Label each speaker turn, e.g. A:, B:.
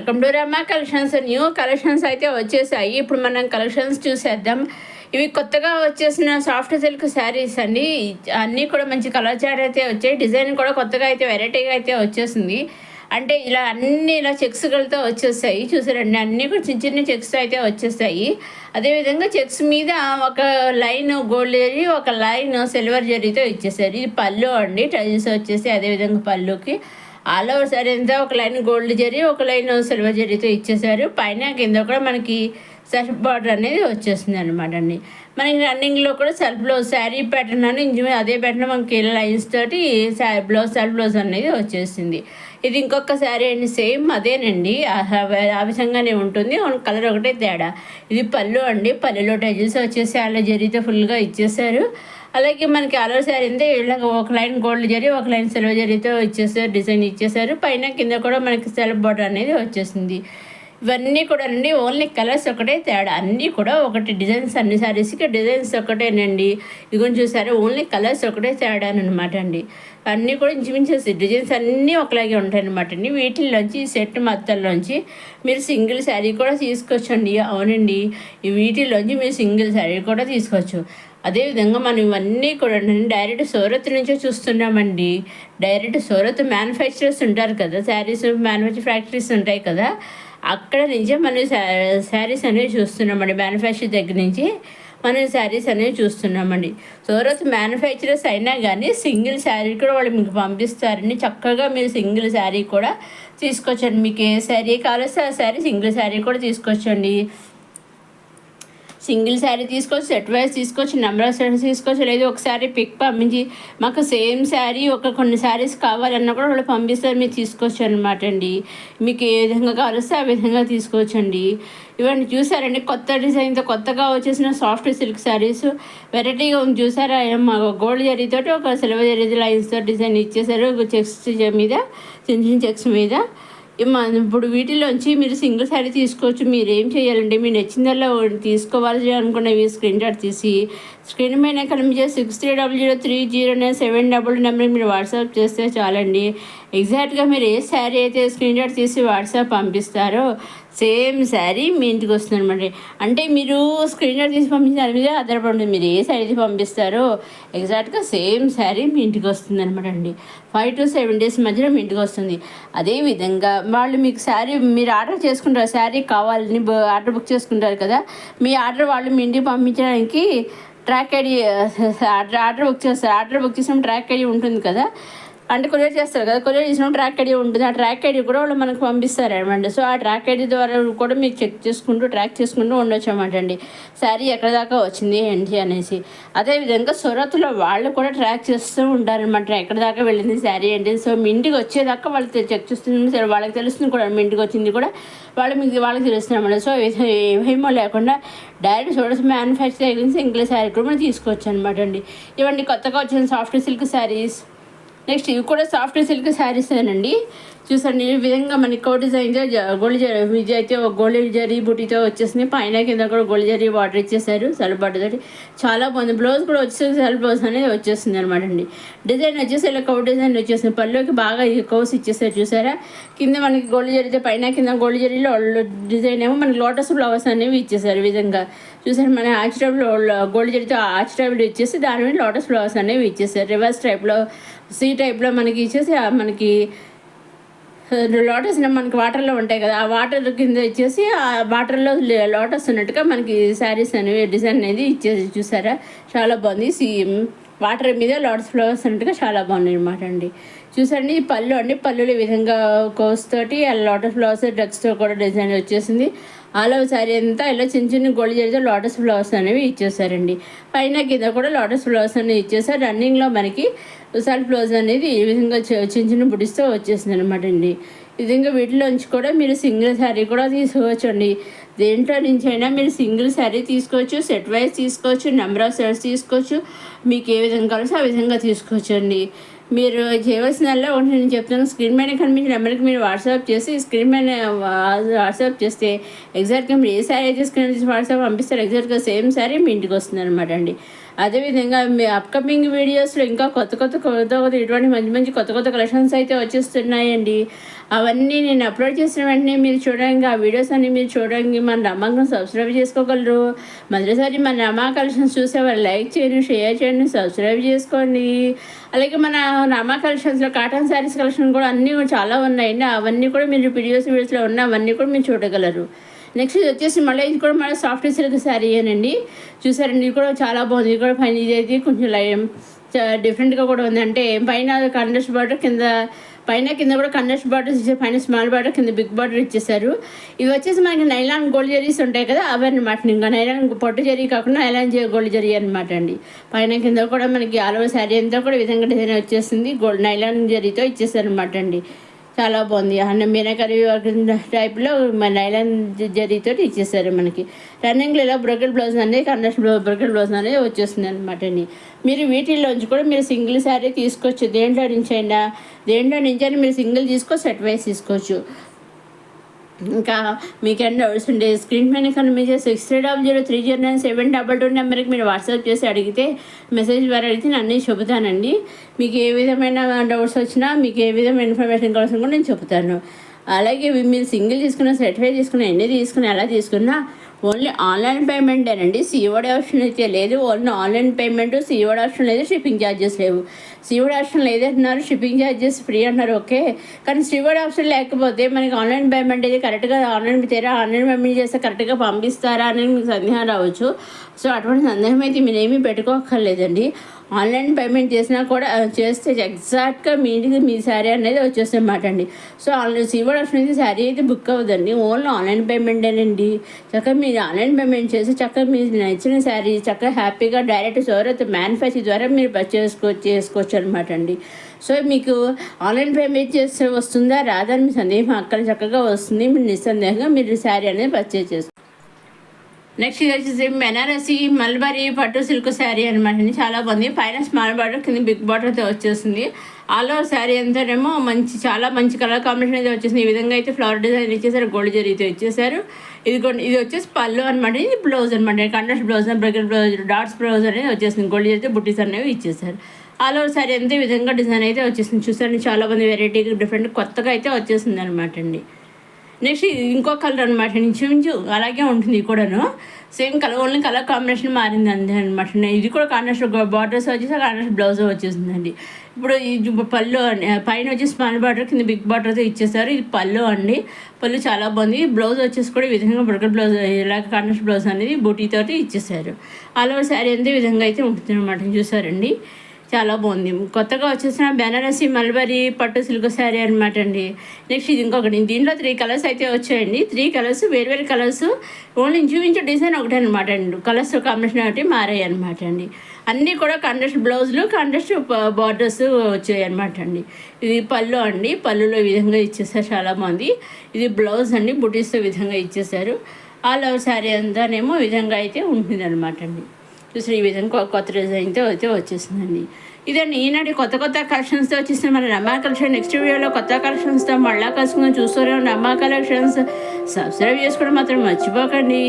A: Welcome to Rama collections. New collections అయితే వచ్చేసాయి. ఇప్పుడు మనం కలెక్షన్స్ చూసేద్దాం. ఇవి కొత్తగా వచ్చేసిన సాఫ్ట్ సిల్క్ శారీస్ అండి. అన్నీ కూడా మంచి కలర్ చాట్ అయితే వచ్చాయి. డిజైన్ కూడా కొత్తగా అయితే వెరైటీగా అయితే వచ్చేసింది. అంటే ఇలా అన్నీ ఇలా చెక్స్లతో వచ్చేస్తాయి. చూసారండి, అన్నీ కూడా చిన్న చిన్న చెక్స్ అయితే వచ్చేస్తాయి. అదేవిధంగా చెక్స్ మీద ఒక లైన్ గోల్డ్ జరీ, ఒక లైన్ సిల్వర్ జరీతో ఇచ్చేసారు. ఇది పళ్ళు అండి, టైల్స్ వచ్చేసి అదేవిధంగా పళ్ళుకి ఆల్ ఓవర్ సారీ అంతా ఒక లైన్ గోల్డ్ జరీ, ఒక లైన్ సిల్వర్ జరీతో ఇచ్చేసారు. పైన కింద కూడా మనకి సెల్ఫ్ బార్డర్ అనేది వచ్చేస్తుంది అనమాట అండి. మనకి రన్నింగ్లో కూడా సెల్ఫ్ బ్లౌజ్ శారీ ప్యాటర్న్ అని అదే ప్యాటర్న్ మనకి లైన్స్ తోటి బ్లౌజ్ సెల్ఫ్ బ్లౌజ్ అనేది వచ్చేసింది. ఇది ఇంకొక శారీ అండి, సేమ్ అదేనండి, ఆ విధంగానే ఉంటుంది. కలర్ ఒకటే తేడా. ఇది పళ్ళు అండి, పళ్ళులో టైల్స్ వచ్చేసి అలా జరీతో ఫుల్గా ఇచ్చేసారు. అలాగే మనకి ఆల్ శారీ అంతే ఇలాగ ఒక లైన్ గోల్డ్ జరీ, ఒక లైన్ సిల్వర్ జరీతో ఇచ్చేసారు, డిజైన్ ఇచ్చేసారు. పైన కింద కూడా మనకి సెల్ఫ్ బార్డర్ అనేది వచ్చేసింది. ఇవన్నీ కూడా అండి ఓన్లీ కలర్స్ ఒకటే తేడా. అన్నీ కూడా ఒకటి డిజైన్స్, అన్ని శారీస్కి డిజైన్స్ ఒకటేనండి. ఇదిగోని చూసారు, ఓన్లీ కలర్స్ ఒకటే తేడా అనమాట అండి. అన్నీ కూడా ఇంచుమించేసి డిజైన్స్ అన్నీ ఒకలాగే ఉంటాయి అనమాట అండి. వీటిల్లోంచి సెట్ మొత్తంలోంచి మీరు సింగిల్ శారీ కూడా తీసుకోవచ్చండి. అవునండి, ఈ వీటిల్లోంచి మీరు సింగిల్ శారీ కూడా తీసుకోవచ్చు. అదేవిధంగా మనం ఇవన్నీ కూడా డైరెక్ట్ సూరత్ నుంచే చూస్తున్నామండి. డైరెక్ట్ సూరత్ మ్యానుఫ్యాక్చరర్స్ ఉంటారు కదా, శారీస్ మ్యానుఫ్యాక్చర్ ఫ్యాక్టరీస్ ఉంటాయి కదా, అక్కడ నుంచే మనం శారీస్ అనేవి చూస్తున్నామండి. మ్యానుఫ్యాక్చర్ దగ్గర నుంచి మనం శారీస్ అనేవి చూస్తున్నామండి. సూరత్ మ్యానుఫ్యాక్చరర్స్ అయినా కానీ సింగిల్ శారీ కూడా వాళ్ళు మీకు పంపిస్తారండి. చక్కగా మీరు సింగిల్ శారీ కూడా తీసుకోవచ్చండి. మీకు ఏ శారీ కావాల్సి ఆ శారీ సింగిల్ శారీ కూడా తీసుకోవచ్చండి. సింగిల్ శారీ తీసుకోవచ్చు, సెట్ వైజ్ తీసుకోవచ్చు, నెంబర్ ఆఫ్ సెట్స్ తీసుకోవచ్చు. లేదు ఒకసారి పిక్ పంపించి మాకు సేమ్ శారీ కొన్ని శారీస్ కావాలన్నా కూడా వాళ్ళు పంపిస్తారు, మీరు తీసుకోవచ్చు అనమాట అండి. మీకు ఏ విధంగా కావాల్స్తే ఆ విధంగా తీసుకోవచ్చండి. ఇవన్నీ చూసారండి, కొత్త డిజైన్తో కొత్తగా వచ్చేసిన సాఫ్ట్ సిల్క్ శారీస్ వెరైటీగా ఉంది. చూసారా, గోల్డ్ జరీతో ఒక సిల్వర్ జరీ లైన్స్తో డిజైన్ ఇచ్చేసారు. చెక్స్ మీద చిన్న చిన్న చెక్స్ మీద. ఇప్పుడు వీటిలోంచి మీరు సింగిల్ శారీ తీసుకోవచ్చు. మీరు ఏం చేయాలంటే మీరు నచ్చిందల్లా తీసుకోవాలి అనుకున్నవి స్క్రీన్ షాట్ తీసి స్క్రీన్ పైన కనిపించే 63003097 నెంబర్కి మీరు వాట్సాప్ చేస్తే చాలండి. ఎగ్జాక్ట్గా మీరు ఏ శారీ అయితే స్క్రీన్ షాట్ తీసి వాట్సాప్ పంపిస్తారో సేమ్ శారీ మీ ఇంటికి వస్తుంది అనమాట. అంటే మీరు స్క్రీన్ షాట్ తీసి పంపించిన దాని మీద ఆధారపడుతుంది. మీరు ఏ శారీ పంపిస్తారో ఎగ్జాక్ట్గా సేమ్ శారీ మీ ఇంటికి వస్తుంది అనమాట అండి. 5 to 7 days మధ్యలో మీ ఇంటికి వస్తుంది. అదేవిధంగా వాళ్ళు మీకు శారీ మీరు ఆర్డర్ చేసుకుంటారు, శారీ కావాలని ఆర్డర్ బుక్ చేసుకుంటారు కదా, మీ ఆర్డర్ వాళ్ళు మీ ఇంటికి పంపించడానికి ట్రాక్ ఐడి ఆర్డర్ బుక్ చేస్తారు. ఆర్డర్ బుక్ చేసిన ట్రాక్ ఐడి ఉంటుంది కదా, అంటే కొరియర్ చేస్తారు కదా, కొరియర్ చేసిన ట్రాక్ ఐడి ఉంటుంది. ఆ ట్రాక్ ఐడి కూడా వాళ్ళు మనకు పంపిస్తారు అనమాట. సో ఆ ట్రాక్ ఐడి ద్వారా కూడా మీరు చెక్ చేసుకుంటూ ట్రాక్ చేసుకుంటూ ఉండొచ్చు అనమాట అండి, శారీ ఎక్కడ దాకా వచ్చింది ఏంటి అనేసి. అదేవిధంగా సూరత్లో వాళ్ళు కూడా ట్రాక్ చేస్తూ ఉంటారనమాట, ఎక్కడ దాకా వెళ్ళింది శారీ ఏంటి. సో మీ ఇంటికి వచ్చేదాకా వాళ్ళు చెక్ చేస్తుంది, వాళ్ళకి తెలుస్తుంది కూడా మీ ఇంటికి వచ్చింది కూడా వాళ్ళకి తెలుస్తుంది అనమాట. సో ఏమో లేకుండా డైరెక్ట్ సూరత్ మ్యానుఫ్యాక్చర్ దగ్గర సింగిల్ శారీ కూడా మనం తీసుకోవచ్చు అనమాట అండి. ఇవన్నీ కొత్తగా వచ్చిన సాఫ్ట్ సిల్క్ శారీస్. నెక్స్ట్ ఇవి కూడా సాఫ్ట్ సిల్క్ శారీసేనండి. చూసండి, ఈ విధంగా మనకి కో డిజైన్తో గోల్డ్ జరీ, ఇది అయితే ఒక గోల్డ్ జరీ బుటీతో వచ్చేసింది. పైన కింద కూడా గోల్డ్ జరీ బార్డర్ ఇచ్చేసారు, సెల్ఫ్ బార్డర్ తోటి చాలా బాగుంది. బ్లౌజ్ కూడా వచ్చేసి సెల్ఫ్ బ్లౌజ్ అనేది వచ్చేస్తుంది అనమాట అండి. డిజైన్ వచ్చేసి ఇలా కౌ డిజైన్ వచ్చేసింది. పళ్ళుకి బాగా ఈ కౌస్ ఇచ్చేసారు చూసారా. కింద మనకి గోల్డ్ జరీతో పైన కింద గోల్డ్ జరీలో డిజైన్ ఏమో మనకి లోటస్ ఫ్లవర్స్ అనేవి ఇచ్చేసారు. ఈ విధంగా చూసారు, మన ఆర్చ్ టైప్లో గోల్డ్ జరీతో ఆర్చ్ టైప్లో ఇచ్చేసి దాని మీద లోటస్ ఫ్లవర్స్ అనేవి ఇచ్చేసారు. రివర్స్ టైప్లో సీ టైప్లో మనకి ఇచ్చేసి మనకి లోటస్ మనకి వాటర్లో ఉంటాయి కదా, ఆ వాటర్ కింద ఇచ్చేసి ఆ వాటర్లో లోటస్ ఉన్నట్టుగా మనకి శారీస్ అనేవి డిజైన్ అనేది ఇచ్చేసి చూసారా, చాలా బాగుంది. వాటర్ మీద లోటస్ ఫ్లవర్స్ అన్నట్టుగా చాలా బాగుంది అనమాట అండి. చూసండి, పళ్ళు అండి, పళ్ళులు ఈ విధంగా కోస్ తోటి లోటస్ ఫ్లవర్స్ డ్రగ్స్తో కూడా డిజైన్ వచ్చేసింది. ఆల్ ఓవర్ శారీ అంతా ఇలా చిన్న చిన్న గోల్డ్ జరీతో లోటస్ ఫ్లవర్స్ అనేవి ఇచ్చేసారండి. పైన కింద కూడా లోటస్ ఫ్లవర్స్ అనేవి ఇచ్చేసారు. రన్నింగ్లో మనకి సెల్ఫ్ బ్లౌజ్ అనేది ఈ విధంగా చిన్న చిన్న బుడిస్తో వచ్చేసింది అనమాట అండి. ఈ విధంగా వీటిలోంచి కూడా మీరు సింగిల్ శారీ కూడా తీసుకోవచ్చు అండి. దేంట్లో నుంచి అయినా మీరు సింగిల్ శారీ తీసుకోవచ్చు, సెట్ వైజ్ తీసుకోవచ్చు, నెంబర్ ఆఫ్ సెట్స్ తీసుకోవచ్చు. మీకు ఏ విధంగా కావాల్సి ఆ విధంగా తీసుకోవచ్చు అండి. మీరు చేయవలసిందల్లా ఒకటి నేను చెప్తాను. స్క్రీన్ పైన కనిపించిన నెంబర్కి మీరు వాట్సాప్ చేసి స్క్రీన్ పైన వాట్సాప్ చేస్తే ఎగ్జాక్ట్గా మీరు ఏ శారీ అయితే స్క్రీన్ తీసి వాట్సాప్ పంపిస్తారు ఎగ్జాక్ట్గా సేమ్ శారీ మీ ఇంటికి వస్తుంది అనమాట అండి. అదేవిధంగా మీ అప్కమింగ్ వీడియోస్లో ఇంకా కొత్త ఇటువంటి మంచి కొత్త కలెక్షన్స్ అయితే వచ్చేస్తున్నాయండి. అవన్నీ నేను అప్లోడ్ చేసిన వెంటనే మీరు చూడండి, ఆ వీడియోస్ అన్నీ మీరు చూడండి. మన రమాను సబ్స్క్రైబ్ చేసుకోగలరు. మొదటిసారి మన రమా కలెక్షన్స్ చూసేవారు లైక్ చేయండి, షేర్ చేయండి, సబ్స్క్రైబ్ చేసుకోండి. అలాగే మన రమా కలెక్షన్స్లో కాటన్ శారీస్ కలెక్షన్ కూడా అన్నీ చాలా ఉన్నాయండి. అవన్నీ కూడా మీరు వీడియోస్లో ఉన్న అవన్నీ కూడా మీరు చూడగలరు. నెక్స్ట్ ఇది వచ్చేసి ఇది కూడా మళ్ళీ సాఫ్ట్ సిల్క్ శారీ అనండి. చూసారండి, ఇది కూడా చాలా బాగుంది. ఇది కూడా పైన ఇదైతే కొంచెం డిఫరెంట్గా కూడా ఉంది. అంటే పైన కండస్ట్ బార్డర్, కింద కూడా కండస్ట్ బార్డర్ ఇచ్చారు. పైన స్మాల్ బార్డర్, కింద బిగ్ బార్డర్ ఇచ్చేసారు. ఇవి వచ్చేసి మనకి నైలాన్ గోల్డ్ జరీస్ ఉంటాయి కదా, అవి అనమాట. ఇంకా నైలాన్ పొట్టు జరీ కాకుండా నైలాన్ గోల్డ్ జరీ అనమాట అండి. పైన కింద కూడా మనకి ఆల్ ఓవర్ శారీ అంతా కూడా విధంగా డిజైన్ వచ్చేసింది. నైలాన్ జరీతో ఇచ్చేసారు అనమాట అండి. చాలా బాగుంది. మీనాకరి టైప్లో మన నైలాన్ జరీతో ఇచ్చేసారు మనకి. రన్నింగ్లో ఇలా బ్రోకెట్ బ్లౌజ్ అనేది కండక్షన్ బ్రోకెట్ బ్లౌజ్ అనేది వచ్చేస్తుంది అనమాట అండి. మీరు వీటిల్లోంచి కూడా మీరు సింగిల్ శారీ తీసుకోవచ్చు. దేంట్లో నుంచి మీరు సింగిల్ తీసుకో సెట్ వైజ్ తీసుకోవచ్చు. ఇంకా మీకేమైనా డౌట్స్ ఉంటే స్క్రీన్ పైన కనిపించే 630030097222 నెంబర్కి మీరు వాట్సాప్ చేసి అడిగితే మెసేజ్ ద్వారా అడిగితే నేను అన్నీ చెబుతానండి. మీకు ఏ విధమైన డౌట్స్ వచ్చినా, మీకు ఏ విధమైన ఇన్ఫర్మేషన్ కావాల్సిన కూడా నేను చెబుతాను. అలాగే మీరు సింగిల్ తీసుకున్న సర్టిఫై తీసుకున్న ఎన్ని తీసుకున్నా ఎలా తీసుకున్నా ఓన్లీ ఆన్లైన్ పేమెంటేనండి. సిఓడి ఆప్షన్ అయితే లేదు. Only online payment, COD option లేదు, షిప్పింగ్ ఛార్జెస్ లేవు. సిఓడి ఆప్షన్ లేదంటున్నారు, షిప్పింగ్ ఛార్జెస్ ఫ్రీ అన్నారు. ఓకే, కానీ సిఓడి ఆప్షన్ లేకపోతే మనకి ఆన్లైన్ పేమెంట్ అయితే కరెక్ట్గా ఆన్లైన్ పేమెంట్ చేస్తే కరెక్ట్గా పంపిస్తారా అనేది మీకు సందేహం రావచ్చు. సో అటువంటి సందేహం అయితే మీరు ఏమీ పెట్టుకోక్కర్లేదండి. ఆన్లైన్ పేమెంట్ చేస్తే ఎగ్జాక్ట్గా మీ ఇంటికి మీ శారీ అనేది వచ్చేస్తమాట అండి. సో ఆన్లైన్ సిఓడి ఆప్షన్ అయితే శారీ అయితే బుక్ అవ్వదండి. ఓన్లీ ఆన్లైన్ పేమెంటేనండి. చక్కగా మీరు ఆన్లైన్ పేమెంట్ చేసి చక్కగా మీరు నచ్చిన శారీ చక్కగా హ్యాపీగా డైరెక్ట్ సోరత్ మ్యానుఫ్యాక్చర్ ద్వారా మీరు చేసుకోవచ్చు అనమాట అండి. సో మీకు ఆన్లైన్ పేమెంట్ చేస్తే వస్తుందా రాదా అని మీ సందేహం అక్కడ చక్కగా వస్తుంది. మీరు నిస్సందేహంగా మీరు శారీ అనేది పర్చేజ్ చేసుకోవచ్చు. నెక్స్ట్ ఇది వచ్చేసి బెనారసి మల్బరీ పట్టు సిల్క్ శారీ అనమాట అండి. చాలా బాగుంది. పైన స్మాల్ బార్డర్, కింద బిగ్ బార్డర్తో వచ్చేస్తుంది. ఆల్ ఓవర్ శారీ అంతానేమో చాలా మంచి కలర్ కాంబినేషన్ అయితే వచ్చేసింది. ఈ విధంగా అయితే ఫ్లవర్ డిజైన్ ఇచ్చేసారు, గోల్డ్ జరీతో ఇచ్చేసారు. ఇది వచ్చేసి పళ్ళు అనమాట. ఇది బ్లౌజ్ అనమాట, contrast blouse, bracket blouse, dots blouse అనేది వచ్చేసింది. గోల్డ్ జరీతో బుట్టీస్ అనేవి ఇచ్చేసారు. ఆల్ ఓవర్ శారీ అంతా ఈ విధంగా డిజైన్ అయితే వచ్చేసింది. చూసారు, చాలా మంది వెరైటీ డిఫరెంట్ కొత్తగా అయితే వచ్చేసింది అనమాట అండి. నెక్స్ట్ ఇంకో కలర్ అనమాట, ఇంచుమించు అలాగే ఉంటుంది కూడాను. Same colour, only colour combination మారింది అంతే అనమాట. ఇది కూడా కాంట్రాస్ట్ బార్డర్స్ వచ్చేసి కాంట్రాస్ట్ బ్లౌజ్ వచ్చేసిందండి. ఇప్పుడు ఈ పళ్ళు పైన వచ్చి స్మాల్ బార్డర్, కింద బిగ్ బార్డర్తో ఇచ్చేసారు. ఇది పళ్ళు అండి. పళ్ళు చాలా బాగుంది. బ్లౌజ్ వచ్చేసి కూడా ఈ విధంగా బ్రకెట్ బ్లౌజ్, ఇలాగ కాంట్రాస్ట్ బ్లౌజ్ అనేది బూటీతోటి ఇచ్చేసారు. ఆల్ ఓవర్ శారీ అంతే విధంగా అయితే ఉంటుంది అనమాట. చూసారండి, చాలా బాగుంది. కొత్తగా వచ్చేసిన బెనారసి మల్బరీ పట్టు సిల్క్ శారీ అనమాట అండి. నెక్స్ట్ ఇది ఇంకొకటి, దీంట్లో 3 కలర్స్ అయితే వచ్చాయండి. 3 కలర్స్ వేరు కలర్స్, ఓన్లీ ఇంచుమించు డిజైన్ ఒకటే అనమాట అండి. కలర్స్ కాంబినేషన్ ఒకటి మారాయి అనమాట అండి. అన్నీ కూడా కాంట్రాస్ట్ బ్లౌజులు, కాంట్రాస్ట్ బార్డర్స్ వచ్చాయి అనమాట అండి. ఇది పళ్ళు అండి. పళ్ళులో ఈ విధంగా ఇచ్చేసారు, చాలా బాగుంది. ఇది బ్లౌజ్ అండి, బుటీస్తో విధంగా ఇచ్చేసారు. ఆల్ ఓవర్ శారీ అంతానేమో విధంగా అయితే ఉంటుంది అనమాట అండి. చూసి ఈ విధంగా కొత్త డిజైన్తో అయితే వచ్చేసిందండి. ఇదండి ఈనాటి కొత్త కలెక్షన్స్తో వచ్చేసిన మన రమా కలెక్షన్. నెక్స్ట్ వీడియోలో కొత్త కలెక్షన్స్తో మళ్ళీ కలుసుకుందాం. చూస్తూనే రమా కలెక్షన్స్. సబ్స్క్రైబ్ చేసుకోవడం మాత్రం మర్చిపోకండి.